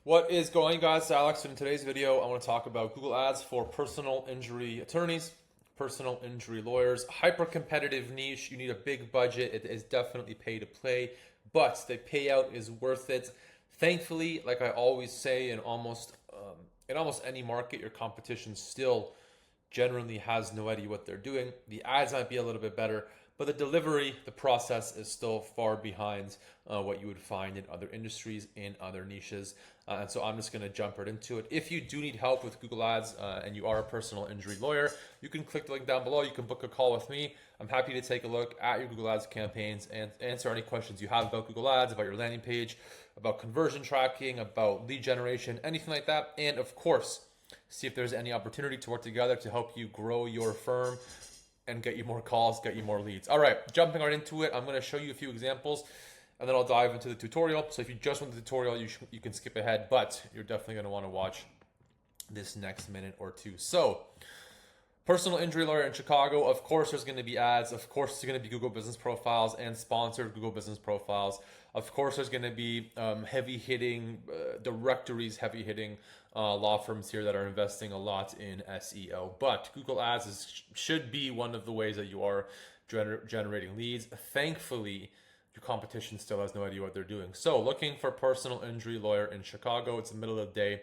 What is going, guys? It's Alex. In today's video, I want to talk about Google Ads for personal injury attorneys, personal injury lawyers. Hyper competitive niche. You need a big budget. It is definitely pay to play, but the payout is worth it. Thankfully, like I always say, in almost any market, your competition still generally has no idea what they're doing. The ads might be a little bit better, but the delivery, the process is still far behind what you would find in other industries, in other niches. And so I'm just going to jump right into it. If you do need help with Google Ads and you are a personal injury lawyer, you can click the link down below. You can book a call with me. I'm happy to take a look at your Google Ads campaigns and answer any questions you have about Google Ads, about your landing page, about conversion tracking, about lead generation, anything like that. And of course, see if there's any opportunity to work together to help you grow your firm and get you more calls, get you more leads. All right, jumping right into it, I'm going to show you a few examples and then I'll dive into the tutorial. So if you just want the tutorial, you can skip ahead, but you're definitely going to want to watch this next minute or two. So, personal injury lawyer in Chicago, of course there's going to be ads, of course there's going to be Google business profiles and sponsored Google business profiles. Of course there's going to be heavy hitting directories, heavy hitting law firms here that are investing a lot in SEO. But Google Ads should be one of the ways that you are generating leads. Thankfully, your competition still has no idea what they're doing. So looking for personal injury lawyer in Chicago, it's the middle of the day.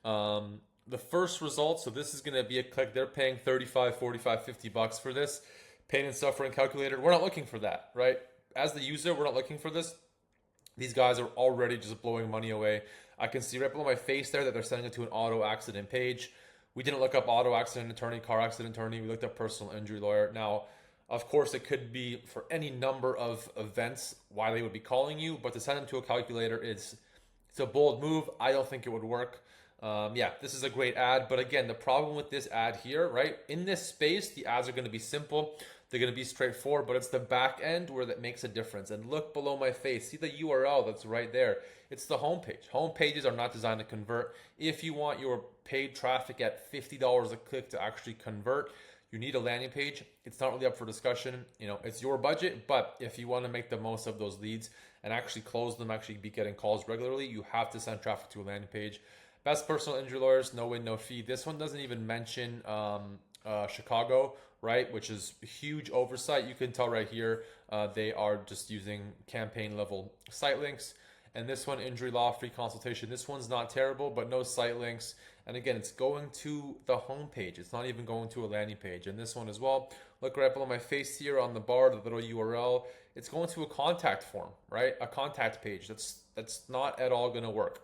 The first result, so this is going to be a click. They're paying 35, 45, 50 bucks for this. Pain and suffering calculator. We're not looking for that, right? As the user, we're not looking for this. These guys are already just blowing money away. I can see right below my face there that they're sending it to an auto accident page. We didn't look up auto accident attorney, car accident attorney. We looked up personal injury lawyer. Now, of course, it could be for any number of events why they would be calling you, but to send them to a calculator it's a bold move. I don't think it would work. Yeah, this is a great ad, but again, the problem with this ad here, right? In this space, the ads are going to be simple. They're going to be straightforward, but it's the back end where that makes a difference. And look below my face. See the URL that's right there. It's the homepage. Home pages are not designed to convert. If you want your paid traffic at $50 a click to actually convert, you need a landing page. It's not really up for discussion. You know, it's your budget, but if you want to make the most of those leads and actually close them, actually be getting calls regularly, you have to send traffic to a landing page. Best personal injury lawyers, no win, no fee. This one doesn't even mention Chicago, right? Which is a huge oversight. You can tell right here they are just using campaign level site links. And this one, injury law, free consultation. This one's not terrible, but no site links. And again, it's going to the home page. It's not even going to a landing page. And this one as well. Look right below my face here on the bar, the little URL. It's going to a contact form, right? A contact page. That's not at all going to work.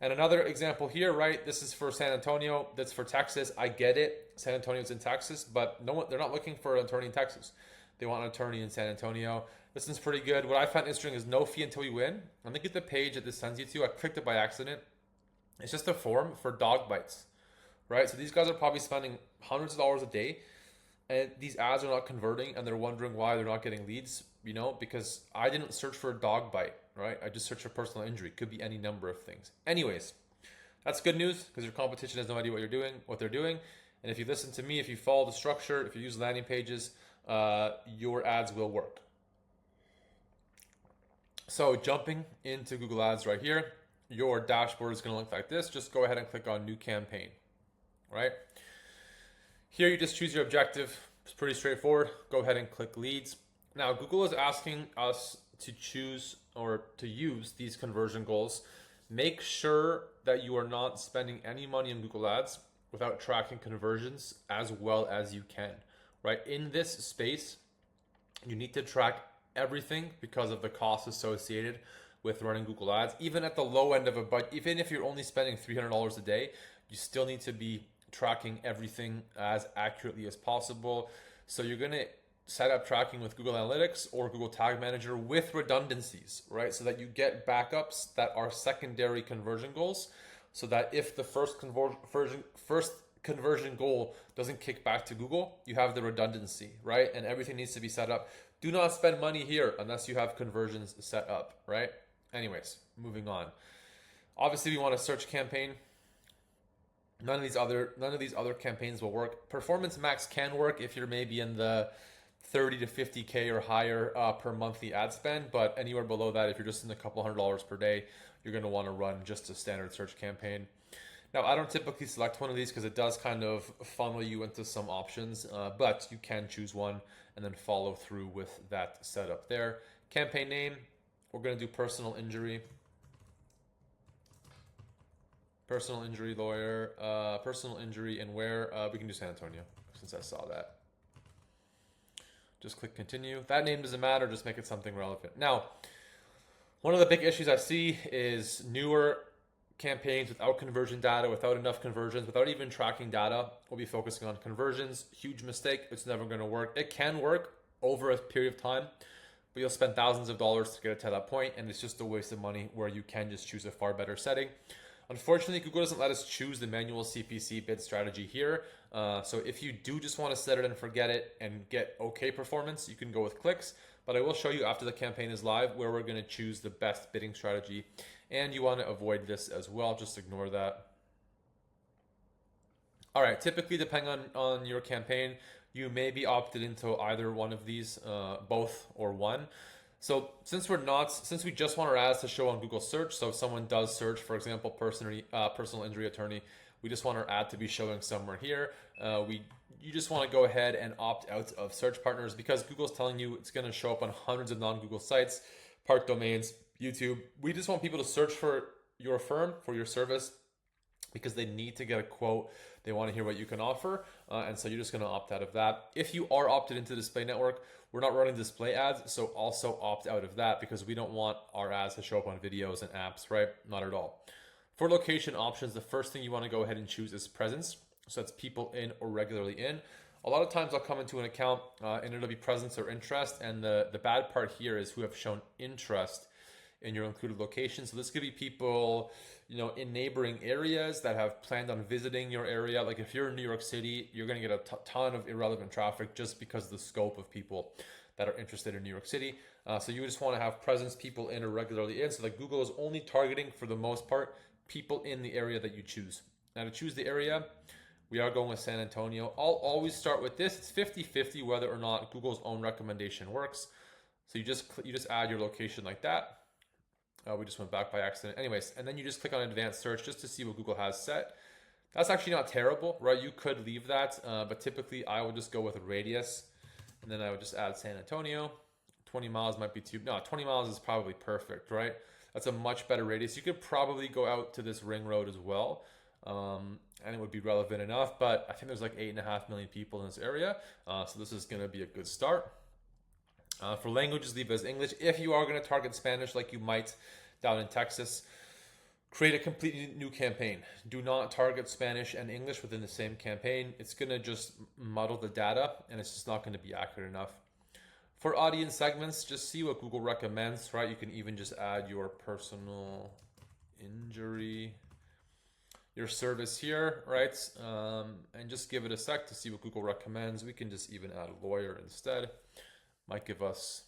And another example here, right? This is for San Antonio. That's for Texas. I get it. San Antonio's in Texas, but no one, they're not looking for an attorney in Texas. They want an attorney in San Antonio. This is pretty good. What I found interesting is no fee until you win. I'm looking at the page that this sends you to. I clicked it by accident. It's just a form for dog bites, right? So these guys are probably spending hundreds of dollars a day, and these ads are not converting, and they're wondering why they're not getting leads, you know, because I didn't search for a dog bite, right? I just searched for personal injury. Could be any number of things. Anyways, that's good news because your competition has no idea what they're doing. And if you listen to me, if you follow the structure, if you use landing pages, your ads will work. So jumping into Google Ads right here, your dashboard is going to look like this. Just go ahead and click on new campaign, right? Here you just choose your objective. It's pretty straightforward. Go ahead and click leads. Now Google is asking us to choose or to use these conversion goals. Make sure that you are not spending any money on Google Ads without tracking conversions as well as you can, right? In this space, you need to track everything because of the costs associated with running Google Ads. Even at the low end of a budget, even if you're only spending $300 a day, you still need to be tracking everything as accurately as possible. So you're going to set up tracking with Google Analytics or Google Tag Manager with redundancies, right? So that you get backups that are secondary conversion goals, so that if the first conversion goal doesn't kick back to Google, you have the redundancy, right? And everything needs to be set up. Do not spend money here unless you have conversions set up, right? Anyways, moving on. Obviously, we want a search campaign. None of these other campaigns will work. Performance Max can work if you're maybe in the 30 to 50K or higher per monthly ad spend, but anywhere below that, if you're just in a couple $100s per day, you're going to want to run just a standard search campaign. Now, I don't typically select one of these because it does kind of funnel you into some options, but you can choose one and then follow through with that setup there. Campaign name, we're going to do personal injury. Personal injury lawyer, personal injury, and where? We can do San Antonio since I saw that. Just click continue. That name doesn't matter, just make it something relevant. Now, one of the big issues I see is newer campaigns without conversion data, without enough conversions, without even tracking data. We'll be focusing on conversions. Huge mistake. It's never going to work. It can work over a period of time, but you'll spend thousands of dollars to get it to that point, and it's just a waste of money where you can just choose a far better setting. Unfortunately, Google doesn't let us choose the manual CPC bid strategy here. So if you do just want to set it and forget it and get okay performance, you can go with clicks. But I will show you after the campaign is live where we're going to choose the best bidding strategy. And you want to avoid this as well. Just ignore that. All right, typically depending on your campaign, you may be opted into either one of these, both or one. So since we just want our ads to show on Google search, so if someone does search, for example, personal injury attorney, we just want our ad to be showing somewhere here. You just want to go ahead and opt out of search partners because Google's telling you it's going to show up on hundreds of non-Google sites, part domains, YouTube. We just want people to search for your firm, for your service, because they need to get a quote. They want to hear what you can offer. And so you're just going to opt out of that. If you are opted into Display Network, we're not running display ads. So also opt out of that because we don't want our ads to show up on videos and apps, right? Not at all. For location options, the first thing you want to go ahead and choose is presence. So that's people in or regularly in. A lot of times I'll come into an account and it'll be presence or interest. And the bad part here is who have shown interest in your included location. So this could be people, in neighboring areas that have planned on visiting your area. Like if you're in New York City, you're going to get a ton of irrelevant traffic just because of the scope of people that are interested in New York City. So you just want to have presence, people in or regularly in. So like Google is only targeting, for the most part, people in the area that you choose. Now to choose the area, we are going with San Antonio. I'll always start with this. It's 50-50 whether or not Google's own recommendation works. So you just add your location like that. We just went back by accident. Anyways, and then you just click on advanced search just to see what Google has set. That's actually not terrible, right? You could leave that, but typically I would just go with a radius. And then I would just add San Antonio. 20 miles might be too, no, 20 miles is probably perfect, right? That's a much better radius. You could probably go out to this ring road as well. And it would be relevant enough, but I think there's like 8.5 million people in this area. So this is gonna be a good start. For languages, leave as English. If you are going to target Spanish like you might down in Texas, create a completely new campaign. Do not target Spanish and English within the same campaign. It's going to just muddle the data and it's just not going to be accurate enough. For audience segments, just see what Google recommends, right? You can even just add your personal injury, your service here, right? And just give it a sec to see what Google recommends. We can just even add a lawyer instead. Might give us,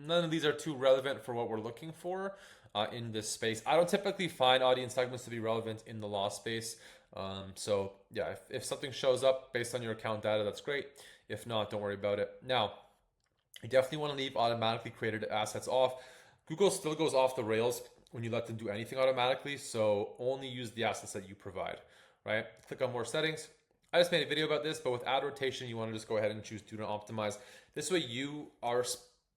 none of these are too relevant for what we're looking for in this space. I don't typically find audience segments to be relevant in the law space. So yeah, if something shows up based on your account data, that's great. If not, don't worry about it. Now, you definitely want to leave automatically created assets off. Google still goes off the rails when you let them do anything automatically. So only use the assets that you provide, right? Click on more settings. I just made a video about this, but with ad rotation, you want to just go ahead and choose do not optimize. This way you are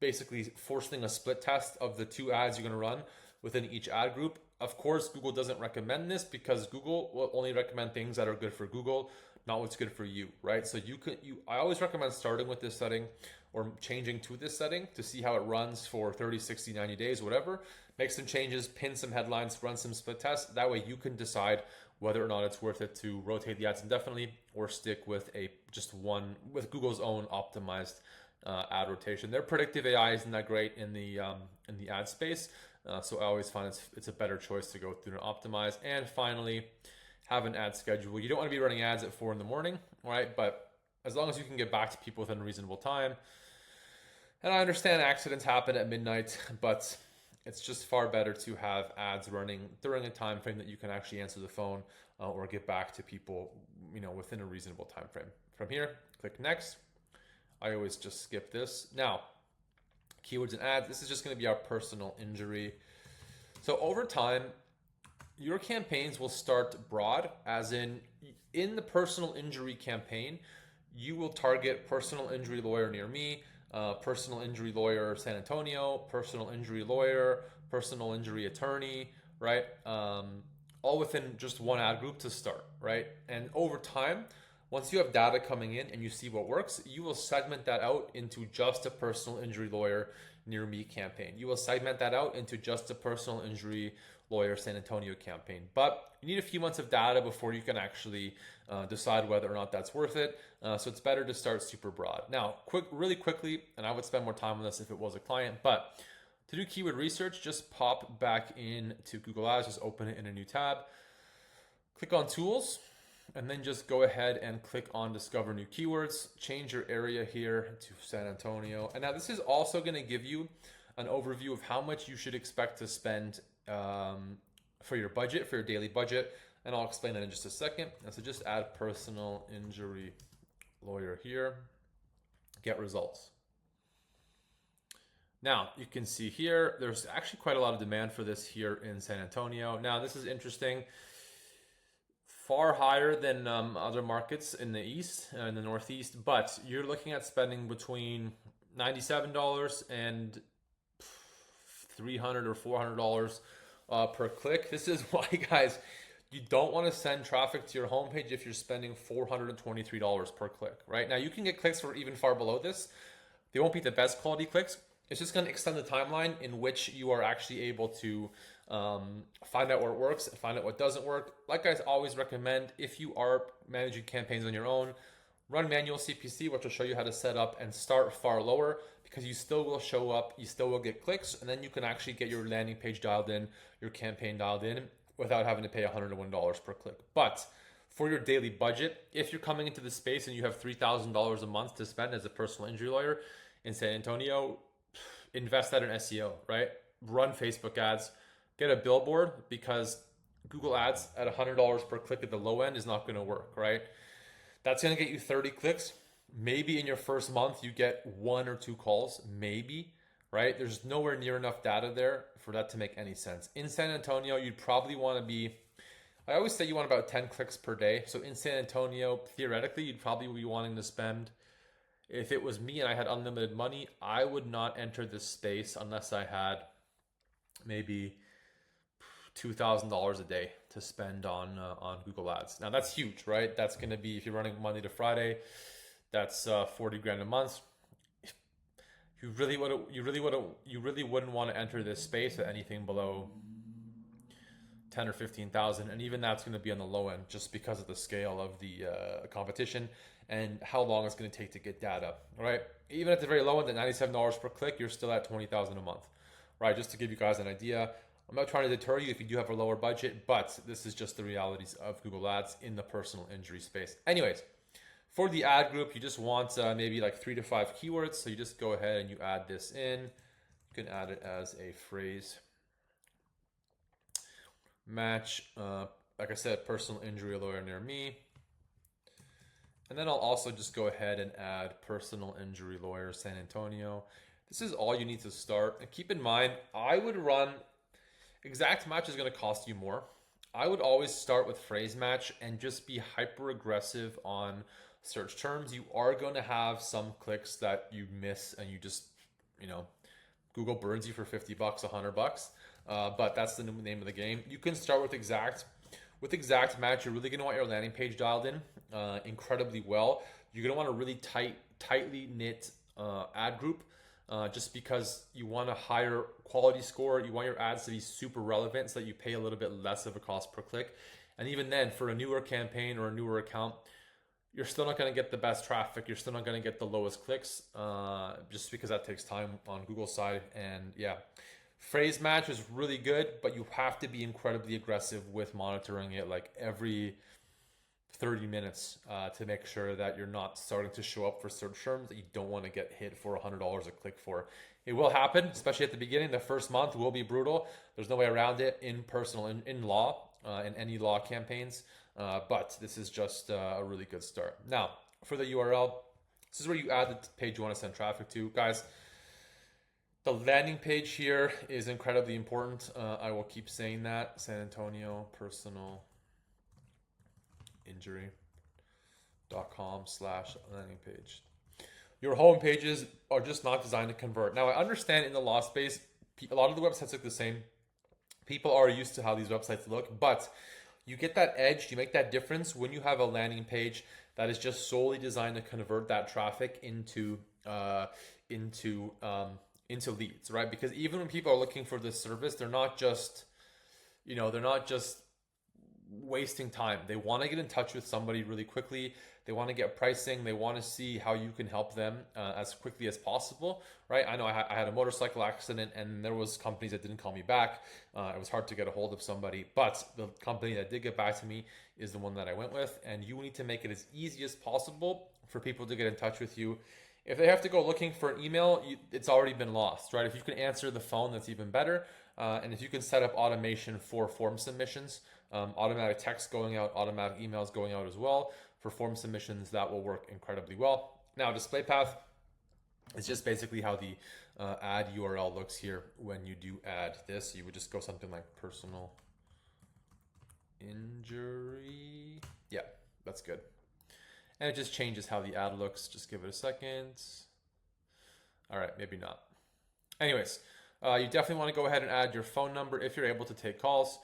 basically forcing a split test of the two ads you're going to run within each ad group. Of course, Google doesn't recommend this because Google will only recommend things that are good for Google, not what's good for you, right? So I always recommend starting with this setting or changing to this setting to see how it runs for 30, 60, 90 days, whatever. Make some changes, pin some headlines, run some split tests. That way you can decide whether or not it's worth it to rotate the ads indefinitely or stick with just one with Google's own optimized ad rotation. Their predictive AI isn't that great in the ad space, so I always find it's a better choice to go through and optimize. And finally, have an ad schedule. You don't want to be running ads at 4 in the morning, right? But as long as you can get back to people within a reasonable time. And I understand accidents happen at midnight, but it's just far better to have ads running during a time frame that you can actually answer the phone or get back to people, within a reasonable time frame. From here, click next. I always just skip this. Now, keywords and ads. This is just going to be our personal injury. So over time, your campaigns will start broad, as in the personal injury campaign, you will target personal injury lawyer near me, personal injury lawyer San Antonio, personal injury lawyer, personal injury attorney, right? All within just one ad group to start, right? And over time, once you have data coming in and you see what works, you will segment that out into just a personal injury lawyer near me campaign. You will segment that out into just a personal injury lawyer San Antonio campaign. But you need a few months of data before you can actually decide whether or not that's worth it. So it's better to start super broad. Now, really quickly, and I would spend more time on this if it was a client, but to do keyword research, just pop back into Google Ads, just open it in a new tab, click on tools, and then just go ahead and click on discover new keywords, change your area here to San Antonio. And now this is also going to give you an overview of how much you should expect to spend for your budget, for your daily budget. And I'll explain that in just a second. And so just add personal injury lawyer here, get results. Now you can see here, there's actually quite a lot of demand for this here in San Antonio. Now this is interesting. Far higher than other markets in the east and the northeast, but you're looking at spending between $97 and $300 or $400 per click. This is why, guys, you don't want to send traffic to your homepage if you're spending $423 per click. Right now, you can get clicks for even far below this. They won't be the best quality clicks. It's just going to extend the timeline in which you are actually able to find out where it works, find out what doesn't work. Like I always recommend, if you are managing campaigns on your own, run manual CPC, which will show you how to set up, and start far lower, because you still will show up, you still will get clicks, and then you can actually get your landing page dialed in, your campaign dialed in, without having to pay $101 per click. But for your daily budget, if you're coming into the space and you have $3,000 a month to spend as a personal injury lawyer in San Antonio, invest that in SEO, right? Run Facebook ads, get a billboard, because Google Ads at $100 per click at the low end is not going to work, right? That's going to get you 30 clicks. Maybe in your first month, you get 1 or 2 calls, maybe, right? There's nowhere near enough data there for that to make any sense. In San Antonio, you'd probably want to be, I always say you want about 10 clicks per day. So in San Antonio, theoretically, you'd probably be wanting to spend, if it was me and I had unlimited money, I would not enter this space unless I had maybe $2,000 a day to spend on Google Ads. Now that's huge, right? That's going to be, if you're running Monday to Friday, that's 40 grand a month. You really wouldn't want to enter this space at anything below 10 or 15,000, and even that's going to be on the low end, just because of the scale of the competition and how long it's going to take to get data, right? Even at the very low end, at $97 per click, you're still at 20,000 a month, right? Just to give you guys an idea. I'm not trying to deter you if you do have a lower budget, but this is just the realities of Google Ads in the personal injury space. Anyways, for the ad group, you just want maybe like 3 to 5 keywords. So you just go ahead and you add this in. You can add it as a phrase match. Like I said, personal injury lawyer near me. And then I'll also just go ahead and add personal injury lawyer San Antonio. This is all you need to start. And keep in mind, I would run, exact match is going to cost you more. I would always start with phrase match and just be hyper aggressive on search terms. You are going to have some clicks that you miss and you just, Google burns you for $50, $100. But that's the name of the game. You can start with exact. With exact match, you're really going to want your landing page dialed in incredibly well. You're going to want a really tightly knit ad group, just because you want a higher quality score. You want your ads to be super relevant so that you pay a little bit less of a cost per click. And even then, for a newer campaign or a newer account, you're still not going to get the best traffic. You're still not going to get the lowest clicks, just because that takes time on Google's side. And yeah, phrase match is really good, but you have to be incredibly aggressive with monitoring it like every 30 minutes to make sure that you're not starting to show up for search terms that you don't want to get hit for $100 a click for. It will happen, especially at the beginning. The first month will be brutal. There's no way around it in law, in any law campaigns. But this is just a really good start. Now, for the URL, this is where you add the page you want to send traffic to. Guys, The landing page here is incredibly important. I will keep saying that. San Antonio personal injury.com/landing page. Your home pages are just not designed to convert. Now, I understand in the law space, a lot of the websites look the same. People are used to how these websites look, but you get that edge, you make that difference when you have a landing page that is just solely designed to convert that traffic into leads, right? Because even when people are looking for this service, they're not just wasting time. They want to get in touch with somebody really quickly. They want to get pricing. They want to see how you can help them as quickly as possible, right? I know I had a motorcycle accident and there was companies that didn't call me back. It was hard to get a hold of somebody, but the company that did get back to me is the one that I went with. And you need to make it as easy as possible for people to get in touch with you. If they have to go looking for an email, it's already been lost, right? If you can answer the phone, that's even better. And if you can set up automation for form submissions, automatic text going out, automatic emails going out as well for form submissions, that will work incredibly well. Now, display path is just basically how the ad URL looks here when you do add this. You would just go something like personal injury. Yeah, that's good. And it just changes how the ad looks. Just give it a second. All right, maybe not. Anyways, you definitely want to go ahead and add your phone number if you're able to take calls.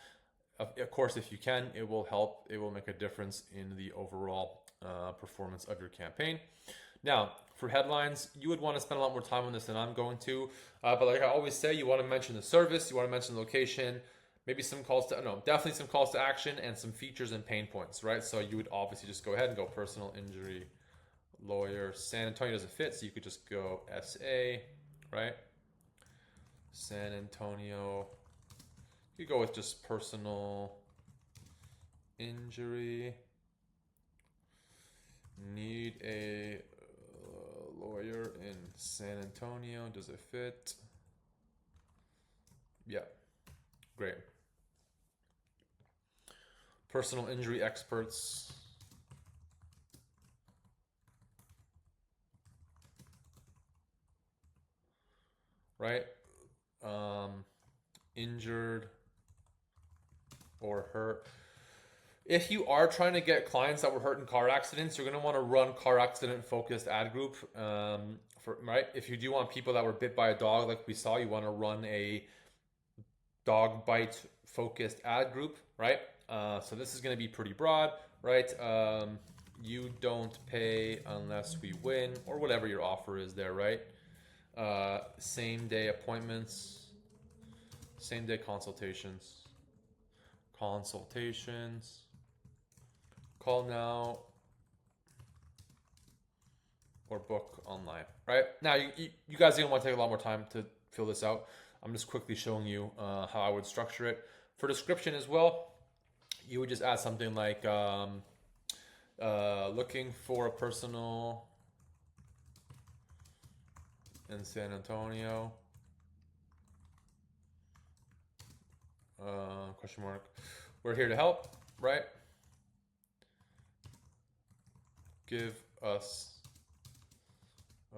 Of course, if you can, it will help. It will make a difference in the overall performance of your campaign. Now, for headlines, you would want to spend a lot more time on this than I'm going to. But like I always say, you want to mention the service, you want to mention the location, maybe definitely some calls to action and some features and pain points, right? So you would obviously just go ahead and go personal injury lawyer. San Antonio doesn't fit, so you could just go SA, right? San Antonio. You go with just personal injury. Need a lawyer in San Antonio. Does it fit? Yeah, great. Personal injury experts. Right? Injured or hurt. If you are trying to get clients that were hurt in car accidents, you're going to want to run car accident focused ad group. Right? If you do want people that were bit by a dog, like we saw, you want to run a dog bite focused ad group, right? So this is going to be pretty broad, right? You don't pay unless we win, or whatever your offer is there, right? Same day appointments, same day consultations, call now or book online, right? Now, you guys are gonna want to take a lot more time to fill this out. I'm just quickly showing you how I would structure it. For description as well, you would just add something like looking for a personal in San Antonio, question mark. We're here to help, right? Give us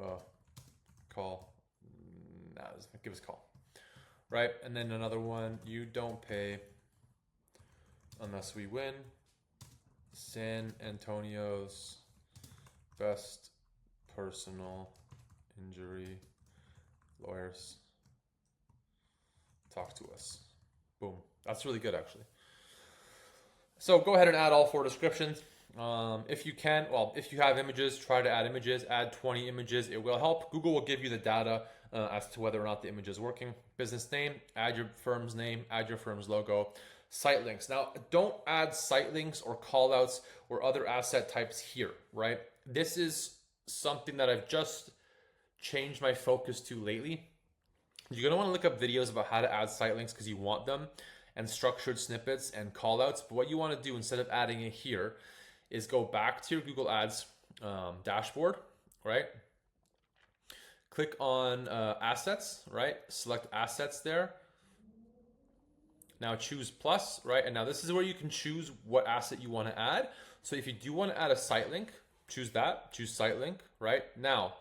a call. Nah, give us a call, right? And then another one, you don't pay unless we win. San Antonio's best personal injury lawyers, talk to us. Boom. That's really good, actually. So go ahead and add all 4 descriptions. If you can, if you have images, try to add images. Add 20 images. It will help. Google will give you the data as to whether or not the image is working. Business name, add your firm's name, add your firm's logo. Site links. Now, don't add site links or callouts or other asset types here, right? This is something that I've just changed my focus to lately. You're going to want to look up videos about how to add site links because you want them, and structured snippets and callouts. But what you want to do instead of adding it here is go back to your Google Ads dashboard, right? Click on assets, right? Select assets there. Now choose plus, right? And now this is where you can choose what asset you want to add. So if you do want to add a site link, choose that, choose site link, right? Now,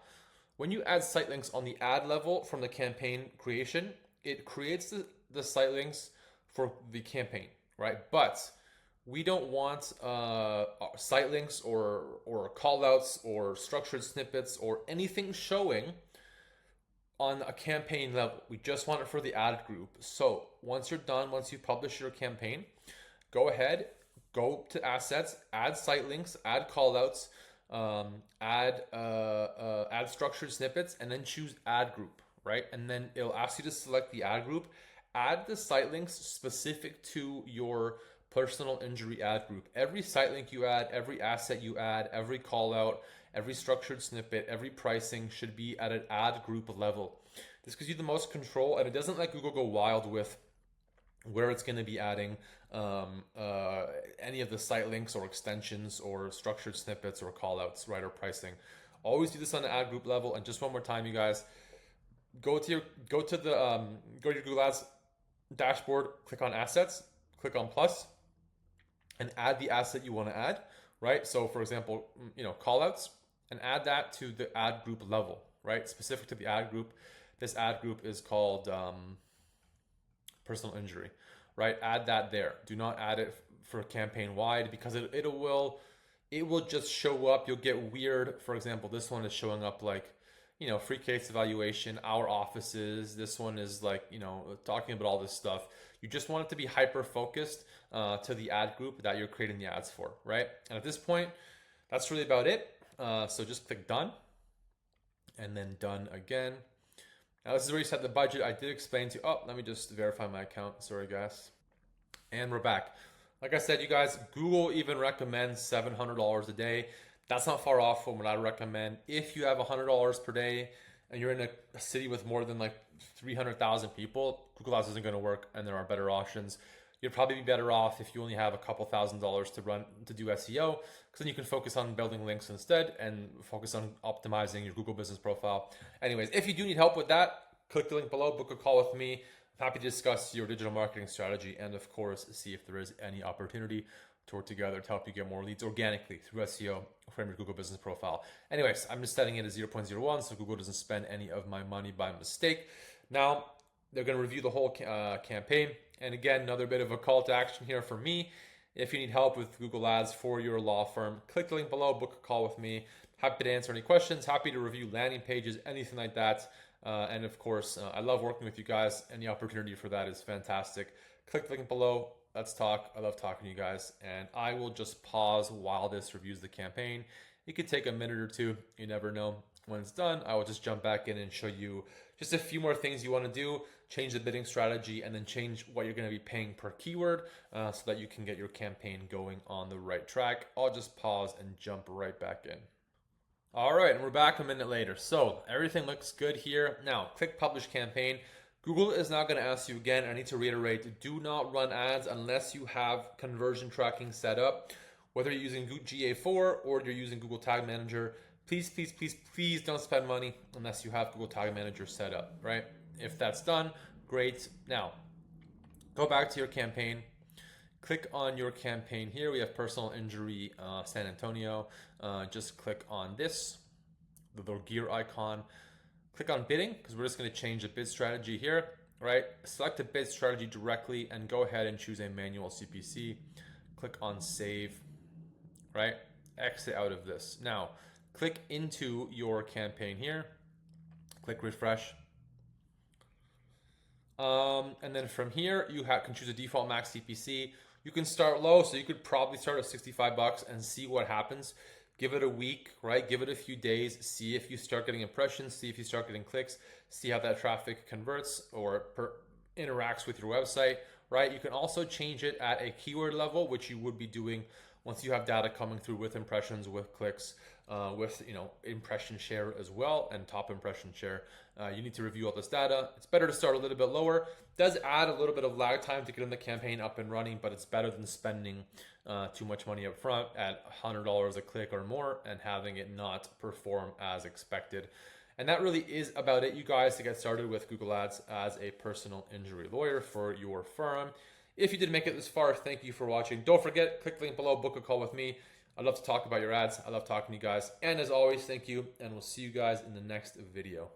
When you add site links on the ad level from the campaign creation, it creates the site links for the campaign, right? But we don't want site links or call outs or structured snippets or anything showing on a campaign level. We just want it for the ad group. So once you're done, once you publish your campaign, go ahead, go to assets, add site links, add callouts, add structured snippets, and then choose ad group, right? And then it'll ask you to select the ad group, add the site links specific to your personal injury ad group. Every site link you add, every asset you add, every call out, every structured snippet, every pricing should be at an ad group level. This gives you the most control, and it doesn't let Google go wild with where it's going to be adding any of the site links or extensions or structured snippets or callouts, right, or pricing. Always do this on the ad group level. And just one more time, you guys, go to your Google Ads dashboard, click on assets, click on plus, and add the asset you want to add, right? So for example, callouts, and add that to the ad group level, right? Specific to the ad group. This ad group is called personal injury, right? Add that there. Do not add it for campaign wide, because it will just show up. You'll get weird. For example, this one is showing up like, free case evaluation, our offices. This one is like, talking about all this stuff. You just want it to be hyper focused to the ad group that you're creating the ads for, right? And at this point, that's really about it. So just click done, and then done again. Now this is where you set the budget. I did explain to you. Let me just verify my account. Sorry, guys. And we're back. Like I said, you guys, Google even recommends $700 a day. That's not far off from what I recommend. If you have $100 per day and you're in a city with more than like 300,000 people, Google Ads isn't going to work, and there are better options. You'd probably be better off if you only have a couple $1,000s to do SEO, because then you can focus on building links instead and focus on optimizing your Google business profile. Anyways, if you do need help with that, click the link below, book a call with me. I'm happy to discuss your digital marketing strategy and, of course, see if there is any opportunity to work together to help you get more leads organically through SEO from your Google business profile. Anyways, I'm just setting it as 0.01 so Google doesn't spend any of my money by mistake. Now, they're going to review the whole campaign. And again, another bit of a call to action here for me. If you need help with Google Ads for your law firm, click the link below, book a call with me. Happy to answer any questions, happy to review landing pages, anything like that. And of course, I love working with you guys. Any opportunity for that is fantastic. Click the link below. Let's talk. I love talking to you guys. And I will just pause while this reviews the campaign. It could take a minute or two. You never know. When it's done, I will just jump back in and show you just a few more things you want to do, change the bidding strategy, and then change what you're going to be paying per keyword so that you can get your campaign going on the right track. I'll just pause and jump right back in. All right, and we're back a minute later. So everything looks good here. Now, click Publish Campaign. Google is now going to ask you again, I need to reiterate, do not run ads unless you have conversion tracking set up. Whether you're using GA4 or you're using Google Tag Manager, please, please, please, please don't spend money unless you have Google Tag Manager set up, right? If that's done, great. Now, go back to your campaign. Click on your campaign here. We have personal injury San Antonio. Just click on this, the little gear icon. Click on bidding, because we're just going to change the bid strategy here, right? Select a bid strategy directly and go ahead and choose a manual CPC. Click on save, right? Exit out of this. Now, click into your campaign here. Click refresh. And then from here, you can choose a default max CPC. You can start low, so you could probably start at $65 and see what happens. Give it a week, right? Give it a few days. See if you start getting impressions. See if you start getting clicks. See how that traffic converts or interacts with your website, right? You can also change it at a keyword level, which you would be doing once you have data coming through with impressions, with clicks, with impression share as well, and top impression share. You need to review all this data. It's better to start a little bit lower. It does add a little bit of lag time to get in the campaign up and running, but it's better than spending too much money up front at $100 a click or more and having it not perform as expected. And that really is about it, you guys, to get started with Google Ads as a personal injury lawyer for your firm. If you did make it this far, thank you for watching. Don't forget, click the link below, book a call with me. I love to talk about your ads. I love talking to you guys. And as always, thank you, and we'll see you guys in the next video.